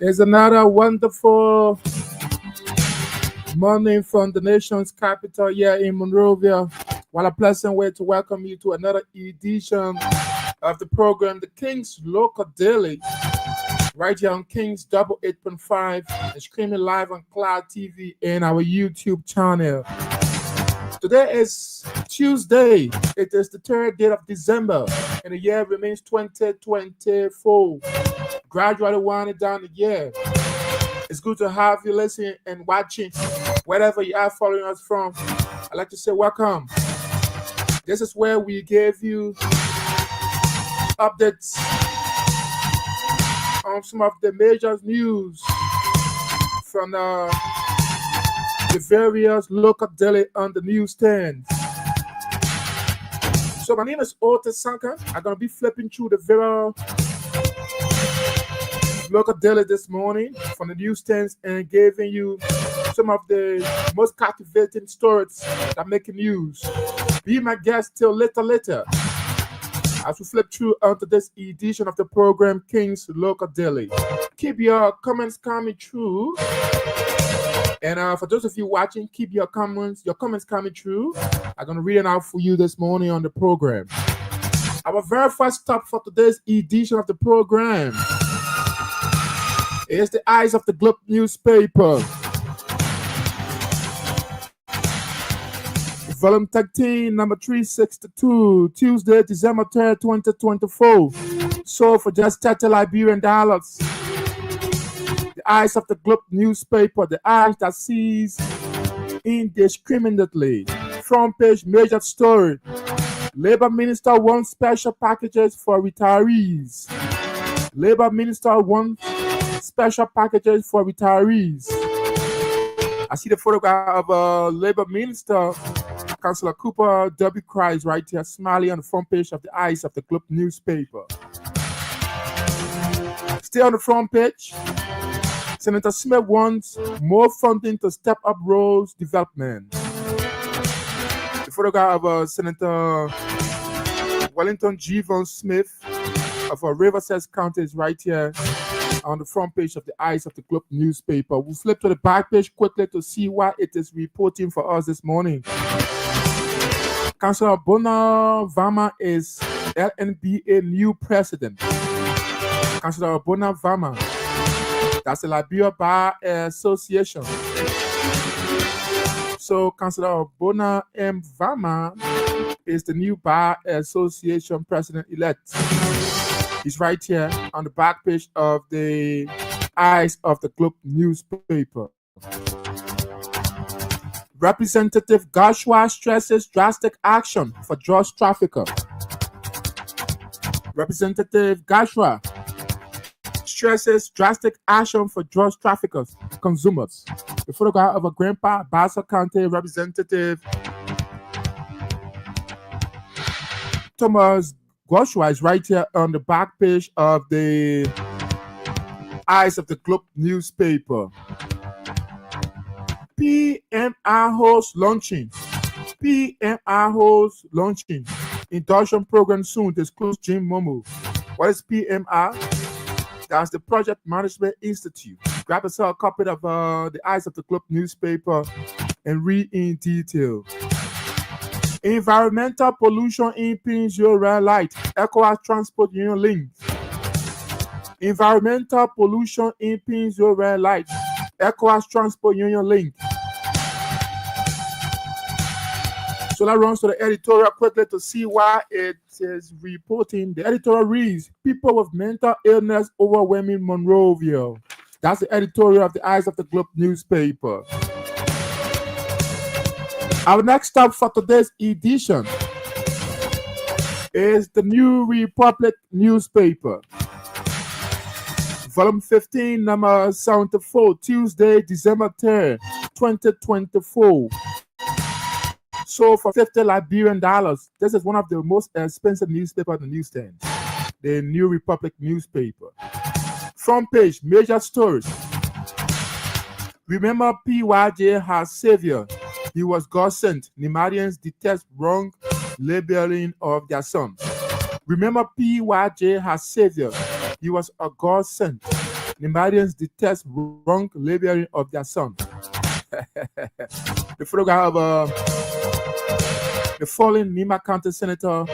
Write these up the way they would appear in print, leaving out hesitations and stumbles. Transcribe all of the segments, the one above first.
It's another wonderful morning from the nation's capital here in Monrovia. What a pleasant way to welcome you to another edition of the program, The King's Local Daily, right here on King's Double 8.5 and streaming live on Cloud TV and our YouTube channel. Today is Tuesday. It is the third day of December, and the year remains 2024. Gradually winding down the year. It's good to have you listening and watching wherever you are following us from. I'd like to say welcome. This is where we give you updates on some of the major news from the various local daily on the newsstands. So my name is Otis Sanka. I'm going to be flipping through the various local daily this morning from the newsstands and giving you some of the most captivating stories that make news. Be my guest till later as we flip through onto this edition of the program King's Local Daily. Keep your comments coming through. And for those of you watching, keep your comments coming through. I'm going to read it out for you this morning on the program. Our very first stop for today's edition of the program is the Eyes of the Globe newspaper. Volume 13, number 362, Tuesday, December 3rd, 2024. Sold for just $30 Liberian. The Eyes of the Globe newspaper, the eyes that sees indiscriminately. Front page major story. Labor Minister wants special packages for retirees. Labor Minister wants special packages for retirees. I see the photograph of Labor Minister, Councillor Cooper W. Christ, right here, smiling on the front page of the Eyes of the Globe newspaper. Still on the front page, Senator Smith wants more funding to step up roads development. The photograph of Senator Wellington G. Von Smith of Riverside County is right here on the front page of the Eyes of the Globe newspaper. We'll flip to the back page quickly to see what it is reporting for us this morning. Councillor Bona Vama is LNBA new president. Councillor Bona Vama, that's the Liberia Bar Association. So Councillor Bona M. Vama is the new Bar Association president-elect. He's right here on the back page of the Eyes of the Globe newspaper. Representative Gashua stresses drastic action for drugs trafficker. Representative Gashua stresses drastic action for drugs traffickers, consumers. The photograph of a grandpa, Bassa County Representative Thomas Gashua is right here on the back page of the Eyes of the Globe newspaper. PMR hosts launching. PMR hosts launching. Induction program soon. Disclose Jim Momo. What is PMR? That's the Project Management Institute. Grab yourself a copy of the Eyes of the Globe newspaper and read in detail. Environmental pollution impedes your red light. ECOWAS Transport Union link. Environmental pollution impedes your red light. ECOWAS Transport Union link. So that runs to the editorial quickly to see why it is reporting. The editorial reads, people with mental illness overwhelming Monrovia. That's the editorial of the Eyes of the Globe newspaper. Our next stop for today's edition is the New Republic newspaper. Volume 15, number 74, Tuesday, December 3rd, 2024. Sold for $50 Liberian. This is one of the most expensive newspapers on the newsstand. The New Republic newspaper. Front page, major stories. Remember PYJ has savior. He was God sent. Nemadians detest wrong labeling of their sons. Remember PYJ has savior. He was a God sent. Nemadians detest wrong labeling of their son. The photograph of the fallen Nima County Senator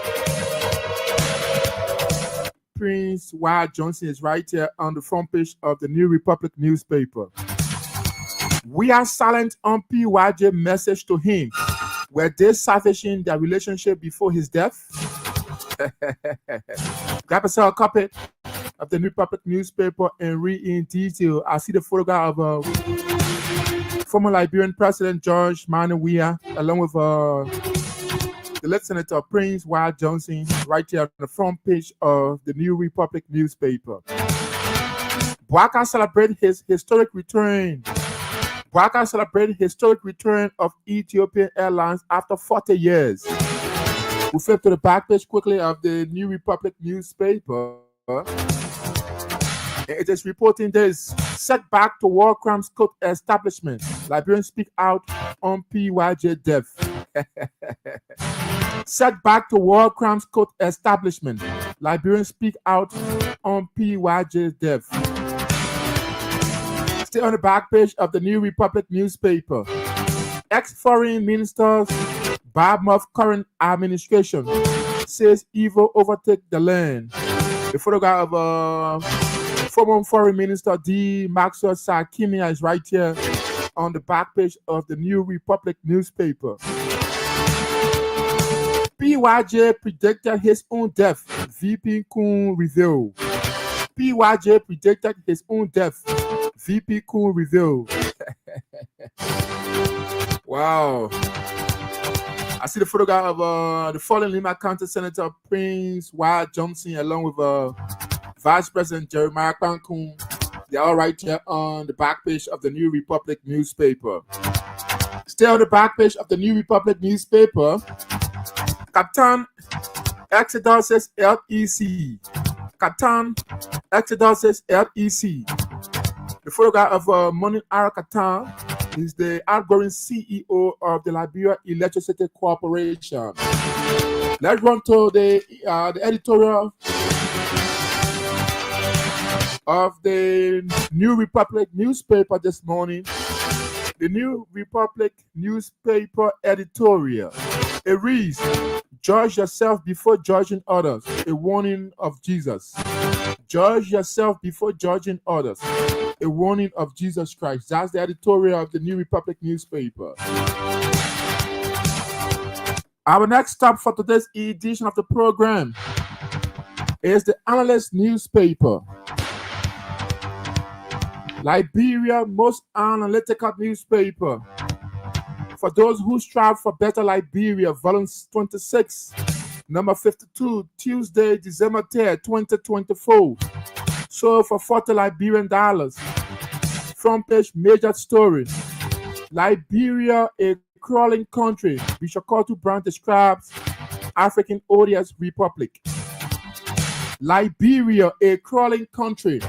Prince Wild Johnson is right here on the front page of the New Republic newspaper. We are silent on PYJ message to him. Were they salvaging their relationship before his death? Grab yourself a copy of the New Republic newspaper and read in detail. I see the photograph of former Liberian President George Manneh Weah, along with the late Senator Prince Wild Johnson, right here on the front page of the New Republic newspaper. Bouaka celebrated his historic return. Bouaka celebrated historic return of Ethiopian Airlines after 40 years. We flip to the back page quickly of the New Republic newspaper. It is reporting this: setback to War Crimes Court establishment. Liberians speak out on PYJ death. Setback to War Crimes Court establishment. Liberians speak out on PYJ death. Stay on the back page of the New Republic newspaper. Ex-foreign ministers badmouth current administration, says evil overtake the land. The photograph of former foreign minister D. Maxwell Sakimia is right here on the back page of the New Republic newspaper. PYJ predicted his own death, VP Kun revealed. PYJ predicted his own death, VP Kun revealed. Wow. I see the photograph of the fallen Lima County Senator Prince Wild Johnson along with Vice President Jeremiah Kpankun. They're all right here on the back page of the New Republic newspaper. Stay on the back page of the New Republic newspaper. Captain Exodus LEC. Captain Exodus LEC. The photograph of Morning Ara Captain is the outgoing CEO of the Liberia Electricity Corporation. Let's run to the editorial of the New Republic newspaper this morning. The New Republic newspaper editorial. It reads, "Judge yourself before judging others, a warning of Jesus." Judge yourself before judging others, a warning of Jesus Christ. That's the editorial of the New Republic newspaper. Our next stop for today's edition of the program is the Analyst newspaper. Liberia's most analytical newspaper. For those who strive for better Liberia, volume 26, number 52, Tuesday, December 3rd, 2024. Sold for $40 Liberian. Front page major story. Liberia, a crawling country. Bishop Kotu Brown describes African Odious Republic. Liberia, a crawling country.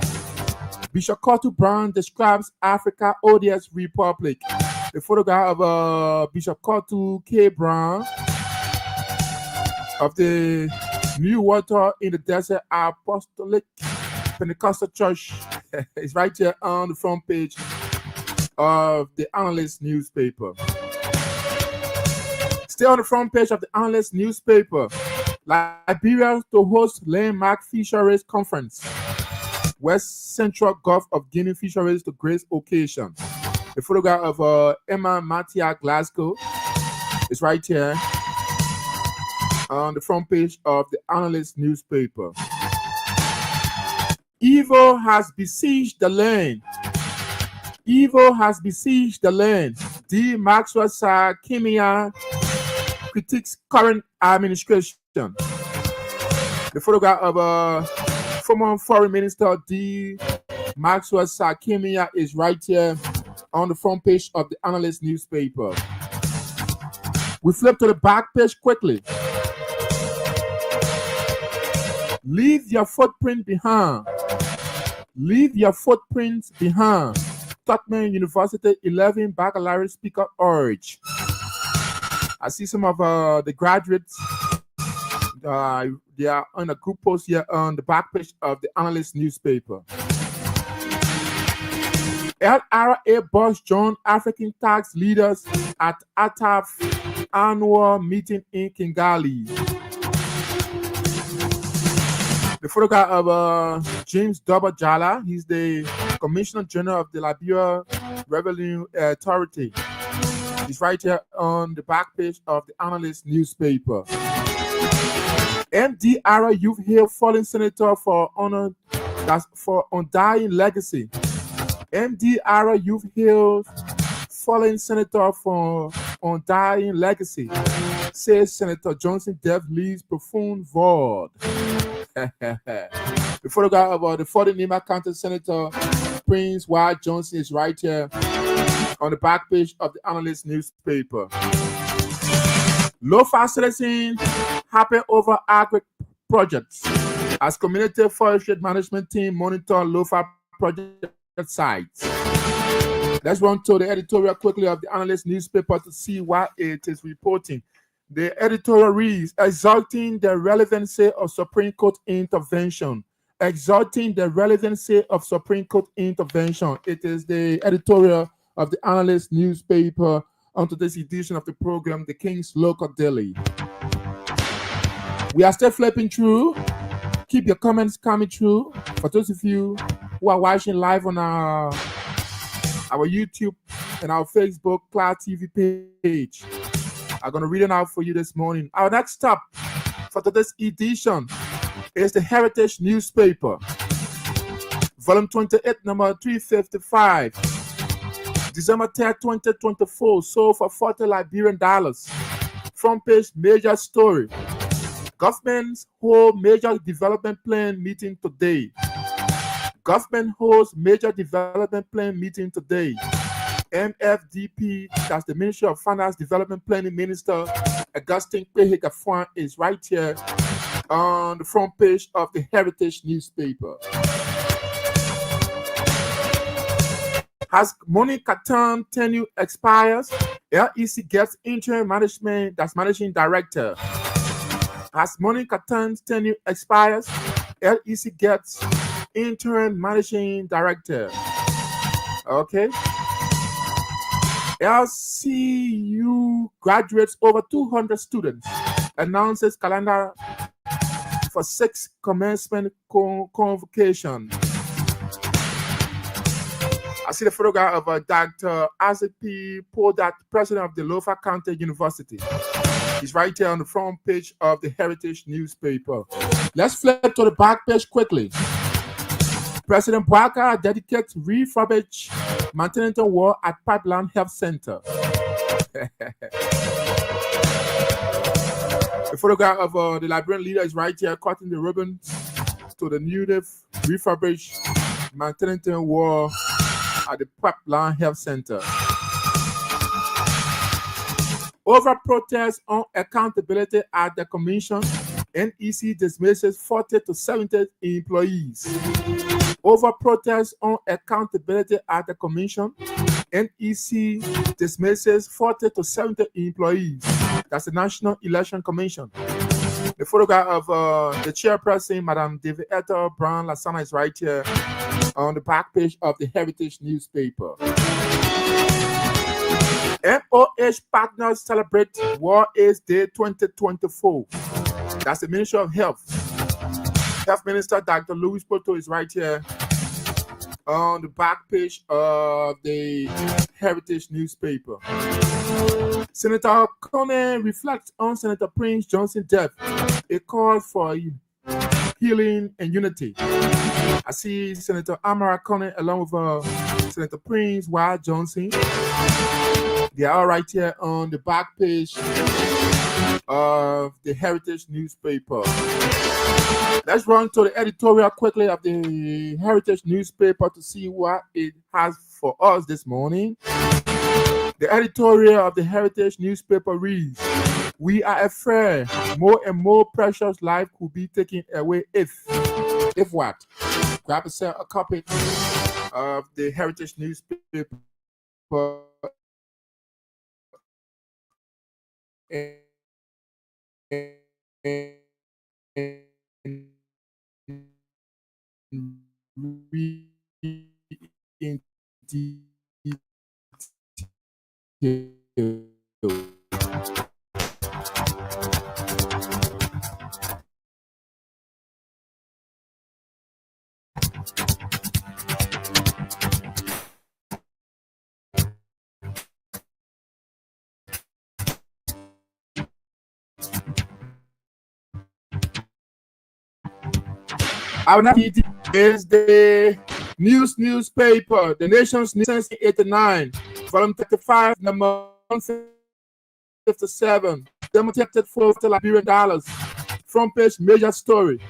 Bishop Kotu Brown describes Africa Odious Republic. The photograph of Bishop Kotu K. Brown of the New Water in the Desert Apostolic Pentecostal Church is right here on the front page of the Analyst newspaper. Stay on the front page of the Analyst newspaper. Liberia to host landmark fisheries conference. West Central Gulf of Guinea fisheries to grace occasion. The photograph of Emma Mattia Glasgow is right here on the front page of the Analyst newspaper. Evil has besieged the land. Evil has besieged the land. D. Maxwell Sakimia critiques current administration. The photograph of former Foreign Minister D. Maxwell Sakimia is right here on the front page of the Analyst newspaper. We flip to the back page quickly. Leave your footprint behind. Leave your footprints behind. Tubman University 11 baccalaureate speaker urge. I see some of the graduates. They are on a group post here on the back page of the Analyst newspaper. LRA boss joined African tax leaders at ATAF annual meeting in Kigali. The photograph of James Double Jala, he's the Commissioner General of the Liberia Revenue Authority. He's right here on the back page of the Analyst newspaper. MDR Youth Hill fallen senator for honor, that's for undying legacy. MDR Youth Hill fallen senator for undying legacy, says Senator Johnson Dev leaves profound void. The photograph of the 40 Nima County Senator Prince Wyatt Johnson is right here on the back page of the Analyst newspaper. Low-fast citizen happy over agri projects as community forestry management team monitor low-fast project sites. Let's run to the editorial quickly of the Analyst newspaper to see what it is reporting. The editorial reads, exalting the relevancy of Supreme Court intervention. Exalting the relevancy of Supreme Court intervention. It is the editorial of the Analyst newspaper on today's edition of the program, The King's Local Daily. We are still flipping through. Keep your comments coming through. For those of you who are watching live on our YouTube and our Facebook Cloud TV page, I'm going to read it out for you this morning. Our next stop for today's edition is the Heritage newspaper, volume 28, number 355, December 10, 2024, sold for $40 Liberian. Front page major story. Governments hold major development plan meeting today. Government holds major development plan meeting today. MFDP, that's the Ministry of Finance Development Planning Minister, Augustine Kpehegafwan, is right here on the front page of the Heritage newspaper. As Monica Tan tenure expires, LEC gets interim management, that's managing director. As Monica Tan's tenure expires, LEC gets interim managing director. Okay. LCU graduates over 200 students, announces calendar for 6 commencement convocation. I see the photograph of Dr. Azipi Podat, president of the Lofa County University. He's right here on the front page of the Heritage newspaper. Let's flip to the back page quickly. President Bwaka dedicates refurbished maternity ward at Pipeline Health Center. The photograph of the Liberian leader is right here, cutting the ribbons to the newly refurbished maternity ward at the Pipeline Health Center. Over protests on accountability at the commission, NEC dismisses 40 to 70 employees. Over protests on accountability at the commission, NEC dismisses 40 to 70 employees. That's the National Election Commission. The photograph of the chairperson, Madam Davietta Brown Lasana, is right here on the back page of the Heritage newspaper. MOH partners celebrate World AIDS Day 2024. That's the Ministry of Health. Health Minister Dr. Louis Poto is right here on the back page of the Heritage newspaper. Senator Kone reflects on Senator Prince Johnson death. A call for healing and unity. I see Senator Amara Kone along with Senator Prince Wyatt Johnson. They are all right here on the back page of the Heritage newspaper. Let's run to the editorial quickly of the Heritage newspaper to see what it has for us this morning. The editorial of the Heritage newspaper reads, "We are afraid more and more precious life could be taken away if what?" Grab a copy of the Heritage newspaper and read into Our next is the newspaper, The Nation's News, 1989, volume 35, number 157. Demonstrated for Liberian dollars. Front page major story.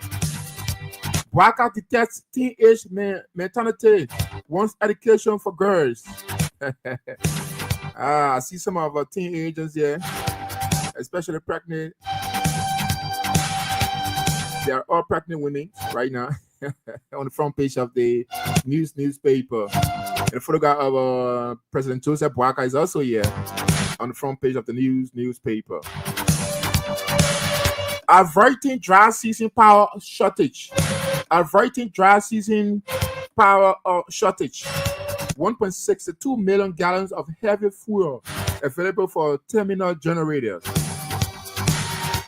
Waka detects teenage maternity, wants education for girls. I see some of our teenagers here, especially pregnant. They are all pregnant women right now on the front page of the newspaper. And the photograph of President Joseph Boakai is also here on the front page of the newspaper. Avoiding dry season power shortage. Avoiding dry season power shortage. 1.62 million gallons of heavy fuel available for terminal generators.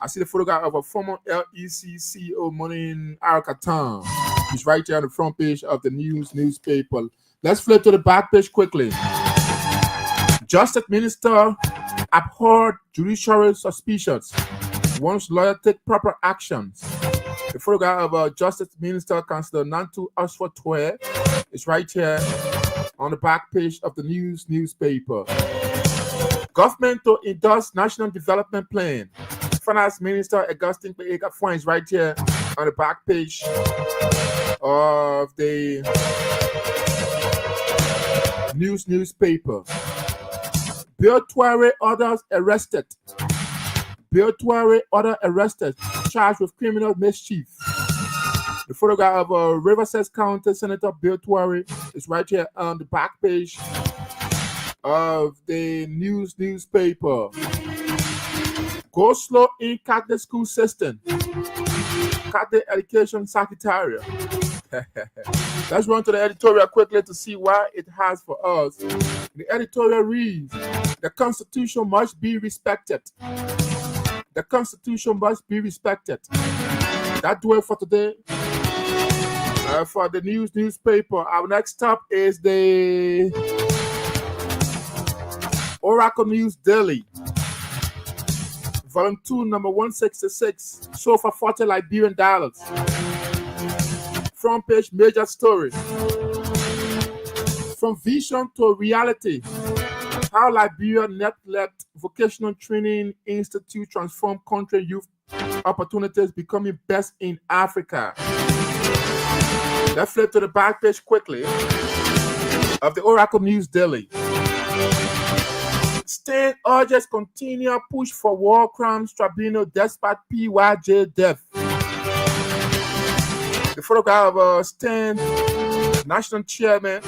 I see the photograph of a former LEC CEO Monin Arakatan. He's right there on the front page of the newspaper. Let's flip to the back page quickly. Justice Minister abhorred judiciary suspicions. Wants lawyer take proper actions. The photograph of Justice Minister Councillor Nantu Oxford Twe is right here on the back page of the newspaper. Government to endorse National Development Plan. Finance Minister Augustine Peega Fwan is right here on the back page of the newspaper. Biltuare others arrested. Biltuare other arrested, charged with criminal mischief. The photograph of Riverside County Senator Biltuare is right here on the back page of the newspaper. Go slow in Catholic school system. Catholic Education Secretariat. Let's run to the editorial quickly to see what it has for us. The editorial reads, the Constitution must be respected. The Constitution must be respected. That's it for today. For the newspaper, our next stop is the Oracle News Daily. Volume 2, number 166, sold for $40 Liberian. Front page major story. From vision to reality. How Liberia Net-led Vocational Training Institute transform country youth opportunities, becoming best in Africa. Let's flip to the back page quickly of the Oracle News Daily. State urges continue push for war crimes tribunal despite PYJ death. The photograph of Stan, national chairman,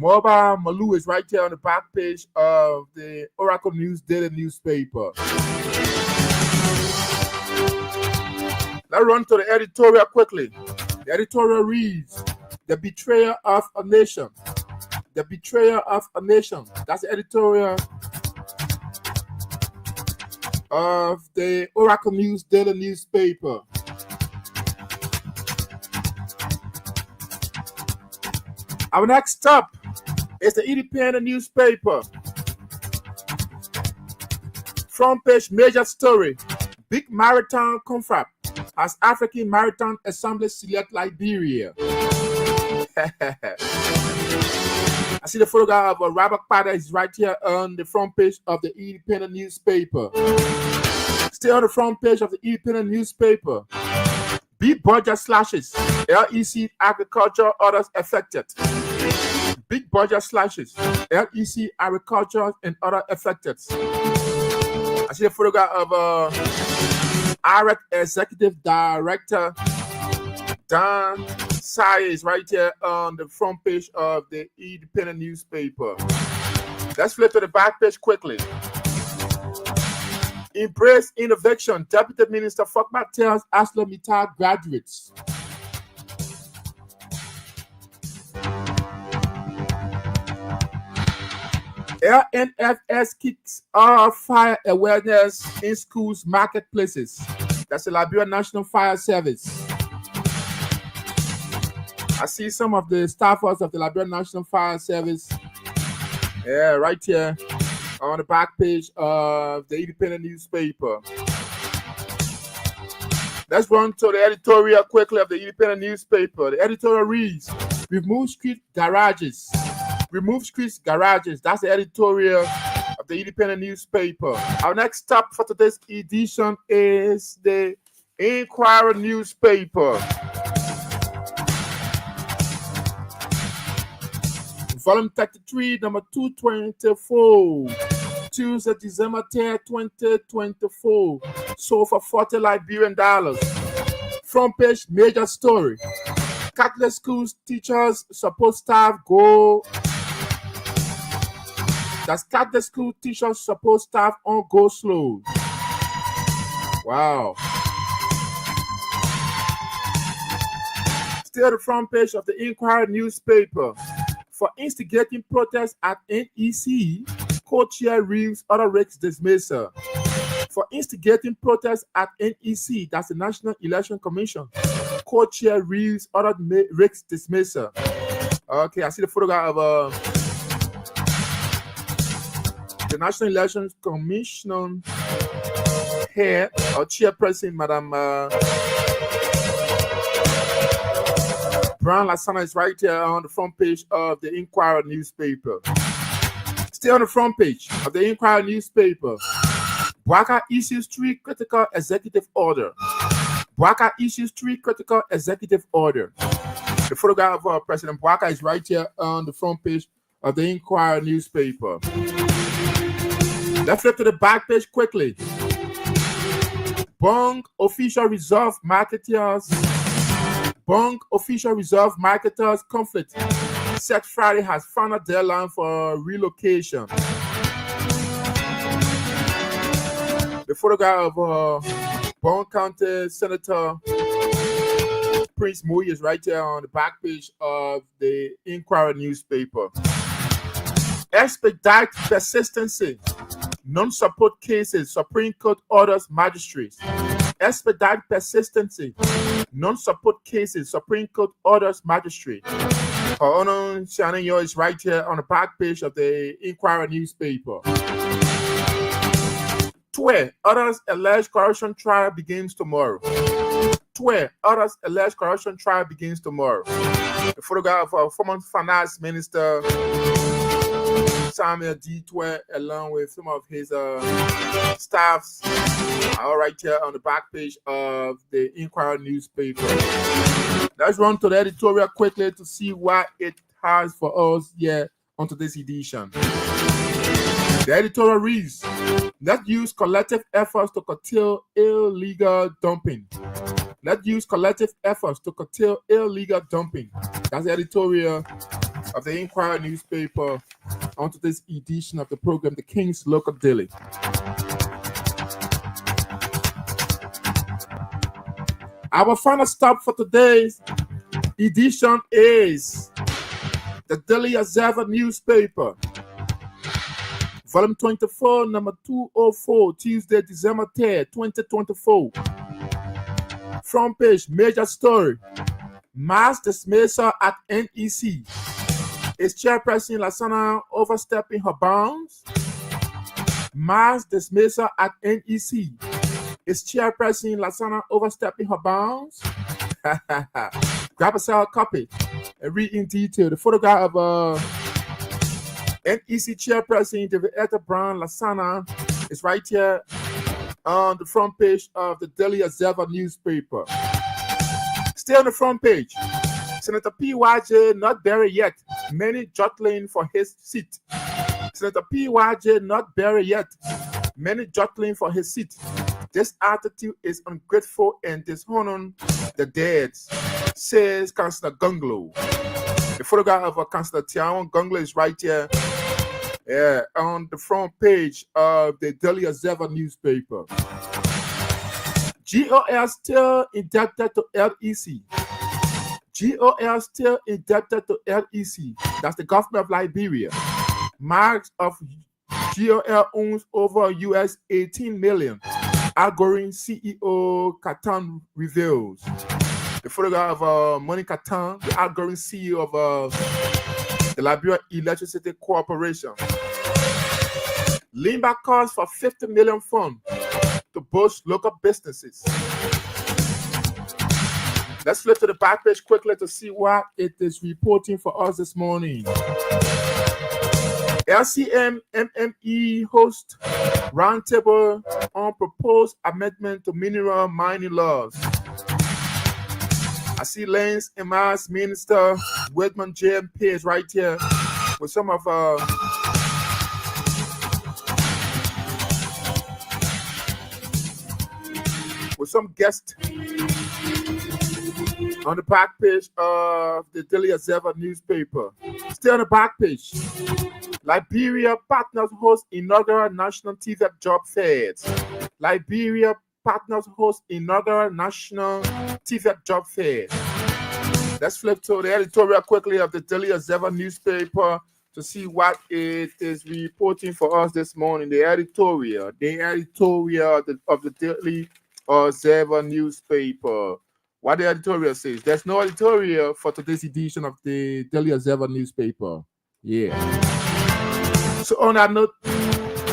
Moba Malu is right here on the back page of the Oracle News Daily newspaper. Let's run to the editorial quickly. The editorial reads, the betrayal of a nation. The betrayal of a nation. That's the editorial of the Oracle News Daily newspaper. Our next stop is the Independent newspaper. Front page major story. Big Maritime Confab as African Maritime Assembly select Liberia. I see the photograph of Robert Potter is right here on the front page of the Independent newspaper. Still on the front page of the Independent newspaper. Big budget slashes. LEC agriculture others affected. Big budget slashes. LEC agriculture and other affected. I see the photograph of IREC Executive Director Dan Sai is right here on the front page of the Independent newspaper. Let's flip to the back page quickly. Embrace innovation. Deputy Minister Fakma tells ArcelorMittal graduates. LNFS kicks off fire awareness in schools, marketplaces. That's the Liberia National Fire Service. I see some of the staffers of the Liberia National Fire Service. Yeah, right here on the back page of the Independent newspaper. Let's run to the editorial quickly of the Independent newspaper. The editorial reads, remove street garages. Remove street garages. That's the editorial of the Independent newspaper. Our next stop for today's edition is the Inquirer newspaper. Volume 33, number 224. Tuesday, December 10, 2024. Sold for $40 Liberian. Front page, major story. Catholic schools, teachers, support staff go. That's Catholic school teachers, support staff on go slow. Wow. Still the front page of the Inquirer newspaper. For instigating protests at NEC, co-chair Reeves other risks dismissal. For instigating protests at NEC, that's the National Election Commission, co-chair Reeves other risks dismissal. Okay, I see the photograph of the National Election Commission head or chairperson, Madam Brown Lasana is right here on the front page of the Inquirer newspaper. Stay on the front page of the Inquirer newspaper. Bwaka issues 3 critical executive order. Bwaka issues 3 critical executive order. The photograph of President Bwaka is right here on the front page of the Inquirer newspaper. Let's flip to the back page quickly. Bong official resolve marketers. Bong official resolve marketers conflict. Set Friday has found a deadline for relocation. The photograph of Bong County Senator Prince Moy is right there on the back page of the Inquirer newspaper. Expedite persistency. Non-support cases. Supreme Court orders magistrates. Expedite persistency. Non-support cases. Supreme Court orders magistrate. Ono Shanayo is right here on the back page of the Inquirer newspaper. 12 others alleged corruption trial begins tomorrow. 12 others alleged corruption trial begins tomorrow. The photograph of former finance minister Samuel D12 along with some of his staffs are right here on the back page of the Inquirer newspaper. Let's run to the editorial quickly to see what it has for us here on today's edition. The editorial reads, let's use collective efforts to curtail illegal dumping. Let's use collective efforts to curtail illegal dumping. That's the editorial of the Inquirer newspaper on today's edition of the program, The King's Local Daily. Our final stop for today's edition is the Daily Observer newspaper, volume 24, number 204, Tuesday, December 3rd, 2024. Front page, major story. Mass dismissal at NEC. Is Chairperson Lasana overstepping her bounds? Mass dismissal at NEC. Is Chairperson Lasana overstepping her bounds? Grab a cell copy and read in detail. The photograph of NEC Chairperson David Etta Brown Lasana is right here on the front page of the Daily Observer newspaper. Stay on the front page. Senator PYJ not buried yet. Many jostling for his seat. Senator PYJ not buried yet. Many jostling for his seat. This attitude is ungrateful and dishonoring the dead, says Councillor Gunglo. The photograph of Councillor Tiawan Gunglo is right here on the front page of the Daily Observer newspaper. GOL still indebted to LEC. GOL still indebted to LEC. That's the government of Liberia. Marks of GOL owns over US 18 million. Algorithm CEO Catan reveals. The photograph of Moni Catan, the Algorithm CEO of the Liberia Electricity Corporation. Lean back calls for 50 million fund to boost local businesses. Let's flip to the back page quickly to see what it is reporting for us this morning. LCM MME host roundtable on proposed amendment to mineral mining laws. I see Lance Emas, Minister Whitman J.M. Page right here with some of with some guests on the back page of the Daily Observer newspaper. Still on the back page. Liberia partners host inaugural national TVET job fairs. Liberia partners host inaugural national TVET job fairs. Let's flip to the editorial quickly of the Daily Observer newspaper to see what it is reporting for us this morning. The editorial of the Daily Observer newspaper. What the editorial says. There's no editorial for today's edition of the Daily Observer newspaper. Yeah. So on that note,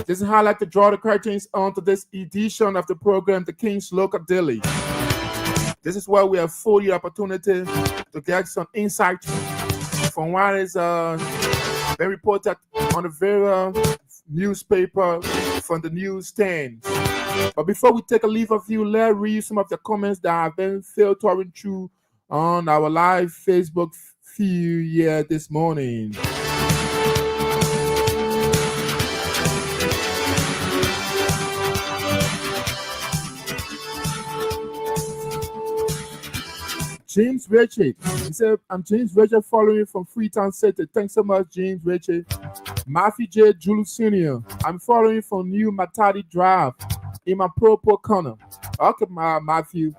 this is how I like to draw the curtains onto this edition of the program, The King's Local Daily. This is where we have full opportunity to get some insight from what is been reported on the various newspaper from the newsstand. But before we take a leave of you, let's read some of the comments that have been filtering through on our live Facebook feed here this morning. James Richard, he said, I'm James Richard following from Freetown City. Thanks so much, James Richard. Matthew J. Julius Sr., I'm following from New Matadi Drive in my Propo corner. Okay, Matthew.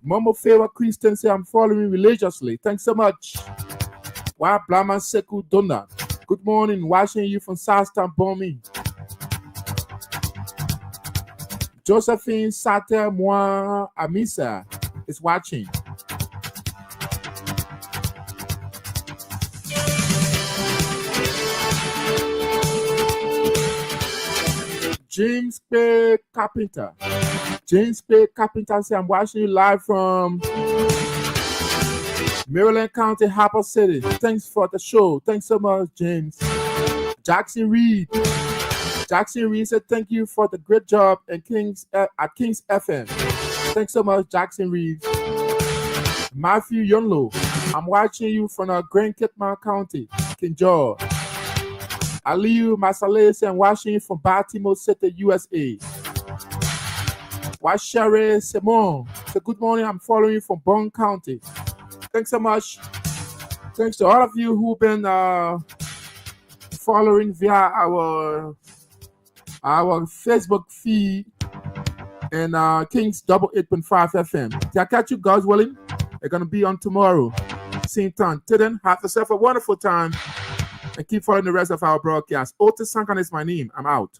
Momo Favor Christian say, I'm following religiously. Thanks so much. Wa Blama Seku Dona. Good morning, watching you from Southtown Bombing. Josephine Sate Moi Amisa is watching. James P. Carpenter. James P. Carpenter says, I'm watching you live from Maryland County, Harper City. Thanks for the show. Thanks so much, James. Jackson Reed. Jackson Reed said, thank you for the great job at King's FM. Thanks so much, Jackson Reed. Matthew Yonlo. I'm watching you from Grand Kitman County, King George. Aliyu Masale and watching from Baltimore City, USA. Washere Simon. So good morning. I'm following you from Bond County. Thanks so much. Thanks to all of you who've been following via our Facebook feed and King's 88.5 FM. Till I catch you guys willing. They're gonna be on tomorrow. Same time. Till then, have yourself a wonderful time. And keep following the rest of our broadcast. Otis Sankan is my name. I'm out.